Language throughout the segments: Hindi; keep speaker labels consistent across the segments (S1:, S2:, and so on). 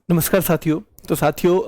S1: नमस्कार साथियों। तो साथियों,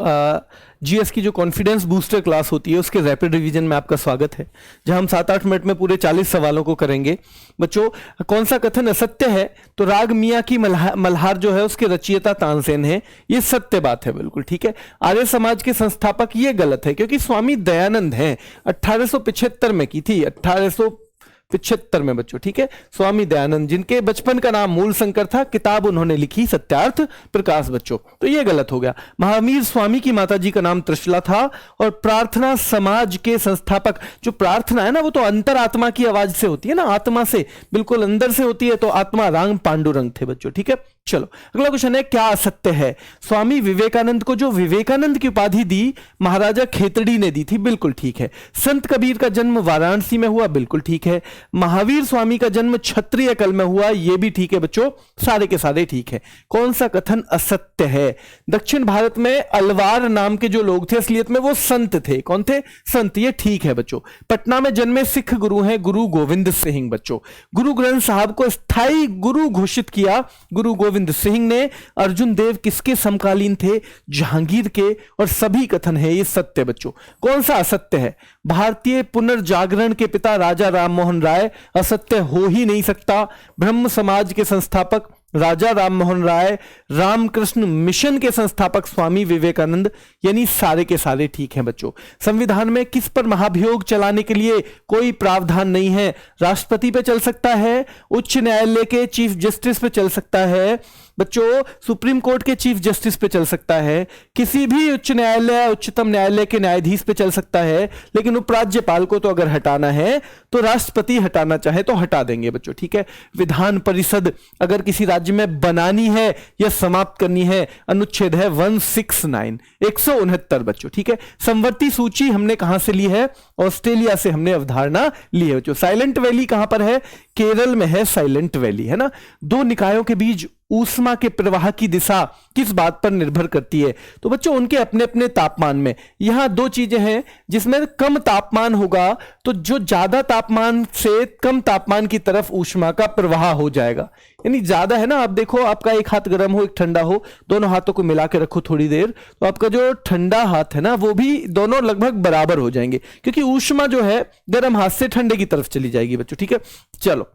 S1: जीएस की जो कॉन्फिडेंस बूस्टर क्लास होती है उसके रैपिड रिवीजन में आपका स्वागत है, जहां हम 7-8 मिनट में पूरे 40 सवालों को करेंगे। बच्चों, कौन सा कथन असत्य है? तो राग मियाँ की मल्हार जो है उसके रचयिता तानसेन है, ये सत्य बात है, बिल्कुल ठीक है। आर्य समाज के संस्थापक, ये गलत है क्योंकि स्वामी दयानंद हैं, 1875 में की थी, 1875 में बच्चों, ठीक है। स्वामी दयानंद, जिनके बचपन का नाम मूल शंकर था, किताब उन्होंने लिखी सत्यार्थ प्रकाश बच्चों, तो ये गलत हो गया। महावीर स्वामी की माताजी का नाम त्रिशला था और प्रार्थना समाज के संस्थापक, जो प्रार्थना है ना वो तो अंतरात्मा की आवाज से होती है ना, आत्मा से बिल्कुल अंदर से होती है, तो आत्मा राम पांडुरंग थे बच्चों, ठीक है। चलो अगला क्वेश्चन है, क्या असत्य है? स्वामी विवेकानंद को जो विवेकानंद की उपाधि दी महाराजा खेतड़ी ने दी थी, बिल्कुल ठीक है। संत कबीर का जन्म वाराणसी में हुआ, बिल्कुल ठीक है। महावीर स्वामी का जन्म क्षत्रिय कल में हुआ, यह भी ठीक है बच्चों, सारे के सारे ठीक है। कौन सा कथन असत्य है? दक्षिण भारत में अलवार नाम के जो लोग थे असलियत में वो संत थे। कौन थे? संत, ये ठीक है बच्चों। पटना में जन्मे सिख गुरु हैं गुरु गोविंद सिंह बच्चों। गुरु ग्रंथ साहब को स्थायी गुरु घोषित किया गुरु गोविंद सिंह ने। अर्जुन देव किसके समकालीन थे? जहांगीर के। और सभी कथन है ये सत्य बच्चों। कौन सा असत्य है? भारतीय पुनर्जागरण के पिता राजा राममोहन राय, असत्य हो ही नहीं सकता। ब्रह्म समाज के संस्थापक राजा राममोहन राय, रामकृष्ण मिशन के संस्थापक स्वामी विवेकानंद, यानी सारे के सारे ठीक हैं बच्चों। संविधान में किस पर महाभियोग चलाने के लिए कोई प्रावधान नहीं है? राष्ट्रपति पे चल सकता है, उच्च न्यायालय के चीफ जस्टिस पे चल सकता है बच्चों, सुप्रीम कोर्ट के चीफ जस्टिस पे चल सकता है, किसी भी उच्च न्यायालय उच्चतम न्यायालय के न्यायाधीश पे चल सकता है, लेकिन उपराज्यपाल को तो अगर हटाना है तो राष्ट्रपति हटाना चाहे तो हटा देंगे बच्चों, ठीक है। विधान परिषद अगर किसी राज्य में बनानी है या समाप्त करनी है, अनुच्छेद है 169, 169 बच्चों, ठीक है। समवर्ती सूची हमने कहां से ली है? ऑस्ट्रेलिया से हमने अवधारणा ली है बच्चों। साइलेंट वैली कहां पर है? केरल में है साइलेंट वैली, है ना। दो निकायों के बीच ऊष्मा के प्रवाह की दिशा किस बात पर निर्भर करती है? तो बच्चों उनके अपने अपने तापमान में। यहां दो चीजें हैं जिसमें कम तापमान होगा तो जो ज्यादा तापमान से कम तापमान की तरफ ऊष्मा का प्रवाह हो जाएगा, यानी ज्यादा है ना। आप देखो, आपका एक हाथ गर्म हो एक ठंडा हो, दोनों हाथों को मिला के रखो थोड़ी देर, तो आपका जो ठंडा हाथ है ना वो भी दोनों लगभग बराबर हो जाएंगे, क्योंकि ऊष्मा जो है गर्म हाथ से ठंडे की तरफ चली जाएगी बच्चों, ठीक है। चलो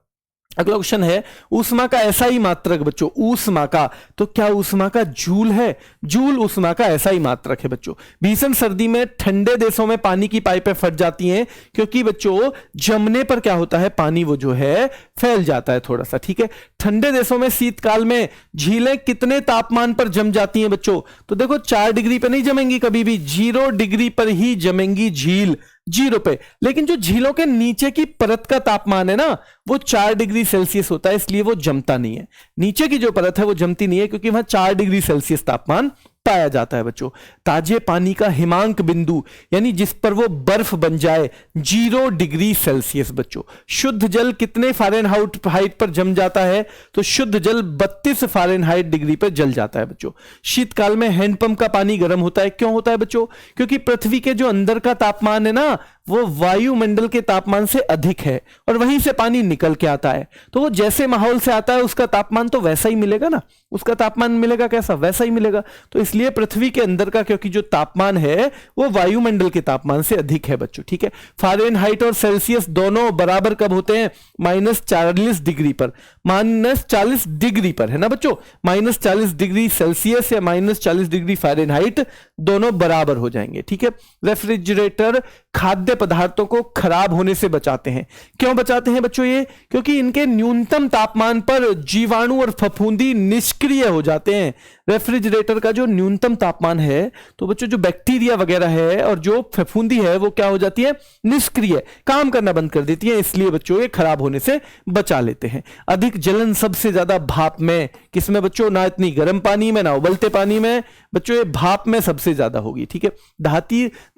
S1: अगला क्वेश्चन है, ऊष्मा का ऐसा ही मात्रक बच्चों, ऊष्मा का, तो क्या ऊष्मा का जूल है? जूल ऊष्मा का ऐसा ही मात्रक है बच्चों। भीषण सर्दी में ठंडे देशों में पानी की पाइपें फट जाती हैं क्योंकि बच्चों जमने पर क्या होता है, पानी वो जो है फैल जाता है थोड़ा सा, ठीक है। ठंडे देशों में शीतकाल में झीलें कितने तापमान पर जम जाती हैं बच्चों? तो देखो 4 डिग्री पर नहीं जमेंगी कभी भी, 0 डिग्री पर ही जमेंगी झील, 0 पे। लेकिन जो झीलों के नीचे की परत का तापमान है ना वो 4 डिग्री सेल्सियस होता है, इसलिए वो जमता नहीं है। नीचे की जो परत है वो जमती नहीं है क्योंकि वहां 4 डिग्री सेल्सियस तापमान पाया जाता है बच्चों। ताजे पानी का हिमांक बिंदु, यानी जिस पर वो बर्फ बन जाए, 0 डिग्री सेल्सियस बच्चों। शुद्ध जल कितने फ़ारेनहाइट पर जम जाता है? तो शुद्ध जल 32 फ़ारेनहाइट डिग्री पर जल जाता है बच्चों। शीतकाल में हैंडपंप का पानी गर्म होता है, क्यों होता है बच्चों? क्योंकि पृथ्वी के जो अंदर का तापमान है ना वो वायुमंडल के तापमान से अधिक है और वहीं से पानी निकल के आता है, तो वो जैसे माहौल से आता है उसका तापमान तो वैसा ही मिलेगा ना, उसका तापमान मिलेगा कैसा, वैसा ही मिलेगा। तो इसलिए पृथ्वी के अंदर का क्योंकि जो तापमान है वो वायुमंडल के तापमान से अधिक है बच्चों, ठीक है। फ़ारेनहाइट और सेल्सियस दोनों बराबर कब होते हैं? -40 डिग्री पर, -40 डिग्री पर, है ना बच्चों। -40 डिग्री सेल्सियस या -40 डिग्री फ़ारेनहाइट दोनों बराबर हो जाएंगे, ठीक है। रेफ्रिजरेटर खाद्य पदार्थों को खराब होने से बचाते हैं। क्यों बचाते हैं बच्चों? ये क्योंकि इनके न्यूनतम तापमान पर जीवाणु और फफूंदी निष्क्रिय हो जाते हैं। रेफ्रिजरेटर का जो न्यूनतम तापमान है तो बच्चों जो बैक्टीरिया वगैरह है और जो फफूंदी है वो क्या हो जाती है? निष्क्रिय, काम करना बंद कर देती है, इसलिए बच्चों ये खराब होने से बचा लेते हैं। अधिक जलन सबसे ज्यादा भाप में, किसमें बच्चों? ना इतनी गर्म पानी में ना उबलते पानी में बच्चों, ये भाप में सबसे ज्यादा होगी, ठीक है।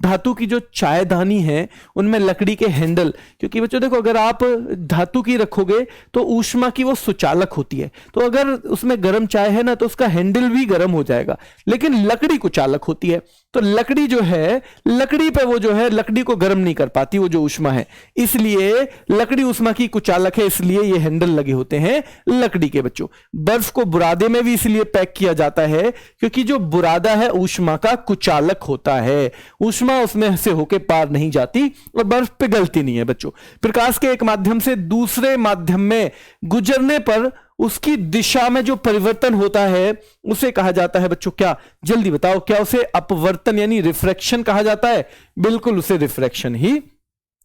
S1: धातु की जो चायदानी है हैं उनमें लकड़ी के हैंडल, क्योंकि बच्चों देखो अगर आप धातु की रखोगे तो ऊष्मा की वो सुचालक होती है, तो अगर उसमें गर्म चाय है ना तो उसका हैंडल भी गर्म हो जाएगा, लेकिन लकड़ी कुचालक होती है, तो लकड़ी जो है, लकड़ी पे वो जो है लकड़ी को गर्म नहीं कर पाती वो जो ऊष्मा है, इसलिए लकड़ी ऊष्मा की कुचालक है, इसलिए ये हैंडल लगे होते हैं लकड़ी के। बच्चों बर्फ को बुरादे में भी इसलिए पैक किया जाता है क्योंकि जो बुरादा है ऊष्मा का कुचालक होता है, ऊष्मा उसमें से होके पार नहीं जाती और बर्फ पिघलती नहीं है। बच्चों प्रकाश के एक माध्यम से दूसरे माध्यम में गुजरने पर उसकी दिशा में जो परिवर्तन होता है उसे कहा जाता है बच्चों क्या, जल्दी बताओ, क्या उसे अपवर्तन यानी रिफ्रैक्शन कहा जाता है? बिल्कुल उसे रिफ्रैक्शन ही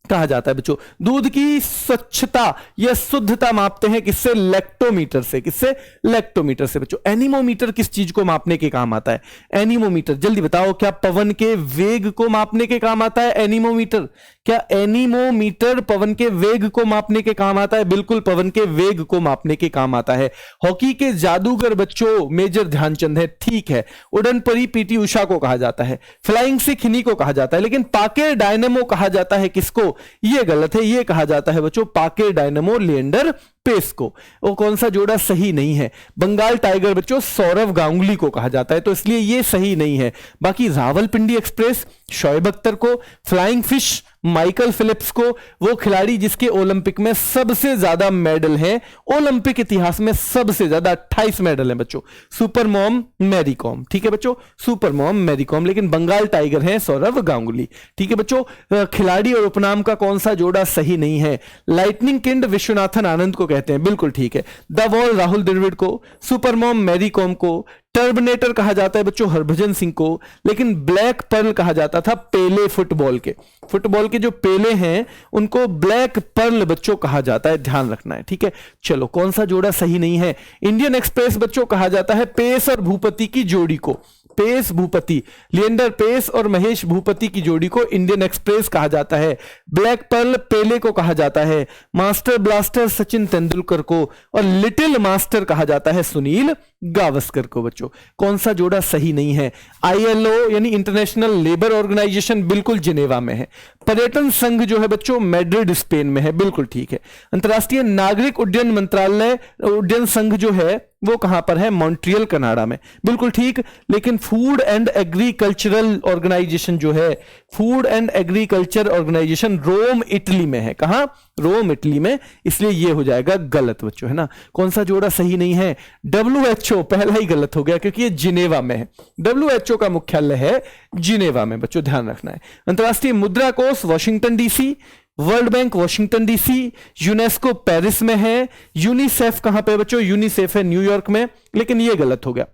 S1: कहा जाता है। बच्चों दूध की स्वच्छता या शुद्धता मापते हैं किससे? लैक्टोमीटर से। किससे? लैक्टोमीटर से। बच्चों एनीमोमीटर किस चीज को मापने के काम आता है? एनीमोमीटर, जल्दी बताओ, क्या पवन के वेग को मापने के काम आता है एनीमोमीटर? क्या एनीमोमीटर पवन के वेग को मापने के काम आता है? बिल्कुल पवन के वेग को मापने के काम आता है। हॉकी के जादूगर बच्चों मेजर ध्यानचंद है, ठीक है। उड़न परी पीटी उषा को कहा जाता है, फ्लाइंग सिख इन्हीं को कहा जाता है, लेकिन पाके डायनेमो कहा जाता है किसको? ये गलत है, ये कहा जाता है बच्चों पाके डायनेमो लिएंडर पेस को। वो कौन सा जोड़ा सही नहीं है? बंगाल टाइगर बच्चों सौरव गांगुली को कहा जाता है, तो इसलिए ये सही नहीं है। बाकी रावलपिंडी एक्सप्रेस शोएब अख्तर को, फ्लाइंग फिश माइकल फिलिप्स को, वो खिलाड़ी जिसके ओलंपिक में सबसे ज्यादा मेडल हैं, ओलंपिक इतिहास में सबसे ज्यादा 28 मेडल हैं बच्चों, सुपर मॉम मैरी कॉम, ठीक है बच्चों, सुपर मॉम मैरी कॉम, लेकिन बंगाल टाइगर है सौरव गांगुली, ठीक है बच्चों। खिलाड़ी और उपनाम का कौन सा जोड़ा सही नहीं है? लाइटनिंग किंड विश्वनाथन आनंद को कहते हैं, बिल्कुल ठीक है। द वॉल राहुल द्रविड़ को, सुपर मॉम मैरी कॉम को, टर्मिनेटर कहा जाता है बच्चों हरभजन सिंह को, लेकिन ब्लैक पर्ल कहा जाता था पेले फुटबॉल के। फुटबॉल के जो पेले हैं उनको ब्लैक पर्ल बच्चों कहा जाता है, ध्यान रखना है, ठीक है। चलो कौन सा जोड़ा सही नहीं है? इंडियन एक्सप्रेस बच्चों कहा जाता है पेस और भूपति की जोड़ी को, पेस भूपति, लिएंडर पेस और महेश भूपति की जोड़ी को इंडियन एक्सप्रेस कहा जाता है। ब्लैक पर्ल पेले को कहा जाता है, मास्टर ब्लास्टर सचिन तेंदुलकर को, और लिटिल मास्टर कहा जाता है सुनील गावस्कर को। बच्चों कौन सा जोड़ा सही नहीं है? ILO यानी इंटरनेशनल लेबर ऑर्गेनाइजेशन बिल्कुल जिनेवा में है। पर्यटन संघ जो है बच्चों मैड्रिड स्पेन में है, बिल्कुल ठीक है। अंतरराष्ट्रीय नागरिक उड्डयन मंत्रालय उड्डयन संघ जो है वो कहां पर है? मॉन्ट्रियल कनाडा में, बिल्कुल ठीक। लेकिन फूड एंड एग्रीकल्चरल ऑर्गेनाइजेशन जो है, food and agriculture organization Rome Italy में है। कहां? रोम इटली में, इसलिए ये हो जाएगा गलत बच्चों, है ना। कौन सा जोड़ा सही नहीं है? WHO पहला ही गलत हो गया क्योंकि ये जिनेवा में है, WHO का मुख्यालय है जिनेवा में बच्चों, ध्यान रखना है। अंतरराष्ट्रीय मुद्रा कोष Washington DC, world bank Washington DC, UNESCO Paris में है, यूनिसेफ कहां पे बच्चों? यूनिसेफ है न्यूयॉर्क में, लेकिन ये गलत हो गया।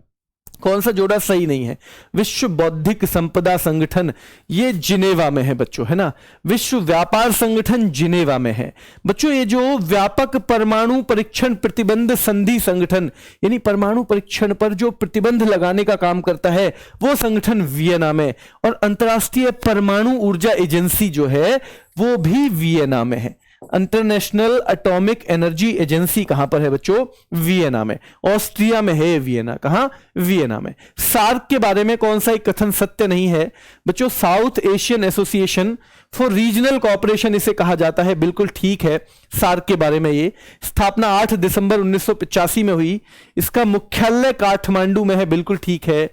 S1: कौन सा जोड़ा सही नहीं है? विश्व बौद्धिक संपदा संगठन ये जिनेवा में है बच्चों, है ना। विश्व व्यापार संगठन जिनेवा में है बच्चों। ये जो व्यापक परमाणु परीक्षण प्रतिबंध संधि संगठन यानी परमाणु परीक्षण पर जो प्रतिबंध लगाने का काम करता है वो संगठन वियना में, और अंतरराष्ट्रीय परमाणु ऊर्जा एजेंसी जो है वो भी वियना में है। इंटरनेशनल एटॉमिक एनर्जी एजेंसी कहां पर है बच्चों? वियना में, ऑस्ट्रिया में है वियना। कहां? वियना में। सार्क के बारे में कौन सा एक कथन सत्य नहीं है बच्चों? South Asian association for regional cooperation इसे कहा जाता है, बिल्कुल ठीक है। सार्क के बारे में ये स्थापना 8 दिसंबर 1985 में हुई, इसका मुख्यालय काठमांडू में है, बिल्कुल ठीक है।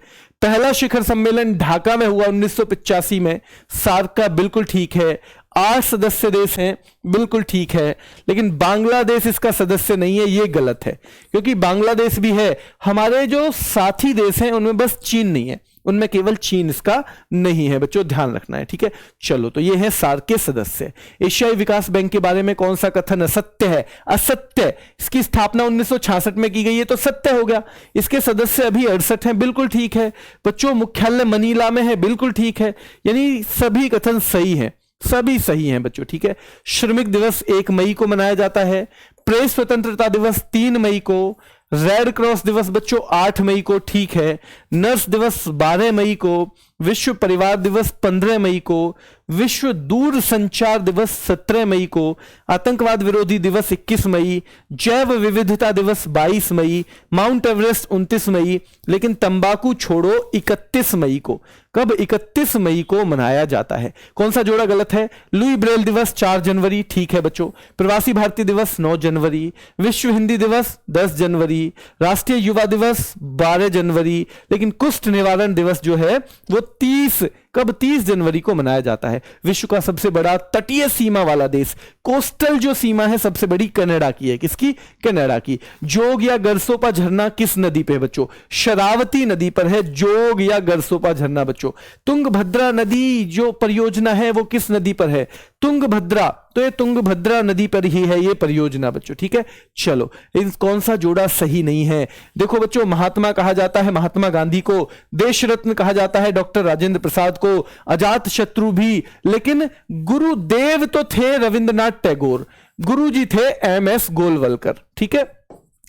S1: पहला शिखर सम्मेलन ढाका में हुआ 1985 में, सार्क का, बिल्कुल ठीक है। 8 सदस्य देश हैं, बिल्कुल ठीक है, लेकिन बांग्लादेश इसका सदस्य नहीं है, ये गलत है, क्योंकि बांग्लादेश भी है। हमारे जो साथी देश हैं उनमें बस चीन नहीं है, उनमें केवल चीन इसका नहीं है बच्चों, ध्यान रखना है, ठीक है। चलो तो ये है सार्क के सदस्य। एशियाई विकास बैंक के बारे में कौन सा कथन असत्य है? असत्य। इसकी स्थापना 1966 में की गई है, तो सत्य हो गया। इसके सदस्य अभी 68 हैं, बिल्कुल ठीक है बच्चों। मुख्यालय मनीला में है, बिल्कुल ठीक है। यानी सभी कथन सही हैं, सभी सही हैं बच्चों, ठीक है। श्रमिक दिवस 1 मई को मनाया जाता है। प्रेस स्वतंत्रता दिवस 3 मई को। रेड क्रॉस दिवस बच्चों 8 मई को, ठीक है। नर्स दिवस 12 मई को, विश्व परिवार दिवस 15 मई को, विश्व दूर संचार दिवस 17 मई को, आतंकवाद विरोधी दिवस 21 मई, जैव विविधता दिवस 22 मई, माउंट एवरेस्ट 29 मई, लेकिन तंबाकू छोड़ो 31 मई को। कब? 31 मई को मनाया जाता है। कौन सा जोड़ा गलत है? लुई ब्रेल दिवस 4 जनवरी, ठीक है बच्चों। प्रवासी भारतीय दिवस 9 जनवरी, विश्व हिंदी दिवस 10 जनवरी, राष्ट्रीय युवा दिवस 12 जनवरी, लेकिन कुष्ठ निवारण दिवस जो है वो 30 कब? 30 जनवरी को मनाया जाता है। विश्व का सबसे बड़ा तटीय सीमा वाला देश, कोस्टल जो सीमा है सबसे बड़ी कनाडा की है। किसकी? कनाडा की। जोग या गरसोपा झरना किस नदी पे है बच्चों? शरावती नदी पर है जोग या गरसोपा झरना बच्चों। तुंगभद्रा नदी जो परियोजना है वो किस नदी पर है? तुंगभद्रा। तो ये तुंगभद्रा नदी पर ही है ये परियोजना बच्चों, ठीक है। चलो, इन कौन सा जोड़ा सही नहीं है? देखो बच्चों, महात्मा कहा जाता है महात्मा गांधी को, देश रत्न कहा जाता है डॉक्टर राजेंद्र प्रसाद को, अजात शत्रु भी, लेकिन गुरुदेव तो थे रविंद्रनाथ टैगोर, गुरुजी थे एम.एस. गोलवलकर, ठीक है।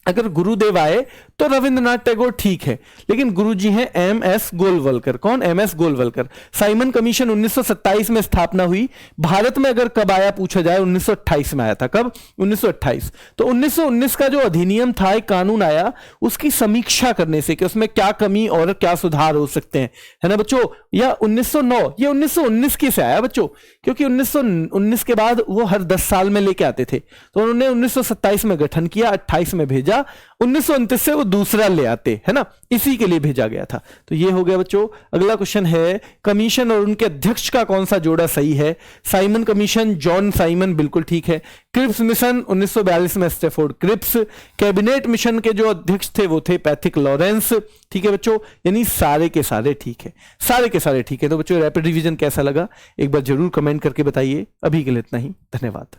S1: अगर गुरुदेव आए तो रविंद्रनाथ टैगोर ठीक है, लेकिन गुरुजी हैं एम.एस. गोलवलकर। कौन? एम.एस. गोलवलकर। साइमन कमीशन 1927 में स्थापना हुई। भारत में अगर कब आया पूछा जाए, 1928 में आया था। कब? 1928। तो 1919 का जो अधिनियम था, एक कानून आया, उसकी समीक्षा करने से कि उसमें क्या कमी और क्या सुधार हो सकते हैं, है ना बच्चों। या 1909, ये 1919 की से आया बच्चों, क्योंकि 1919 के बाद वो हर 10 साल में लेके आते थे। तो उन्होंने 1927 में गठन किया, 28 में भेजा, 1929 से वो दूसरा ले आते, है ना, इसी के लिए भेजा गया था। तो ये हो गया बच्चों। अगला क्वेश्चन है, कमीशन और उनके अध्यक्ष का कौन सा जोड़ा सही है? साइमन कमीशन, जॉन साइमन, बिल्कुल ठीक है। क्रिप्स मिशन 1942 में स्टेफोर्ड क्रिप्स। कैबिनेट मिशन के जो अध्यक्ष थे वो थे पैथिक लॉरेंस, ठीक है बच्चों। यानी सारे के सारे ठीक है, सारे के सारे ठीक है। तो बच्चों, रैपिड रिवीजन कैसा लगा एक बार जरूर कमेंट करके बताइए। अभी के लिए इतना ही, धन्यवाद।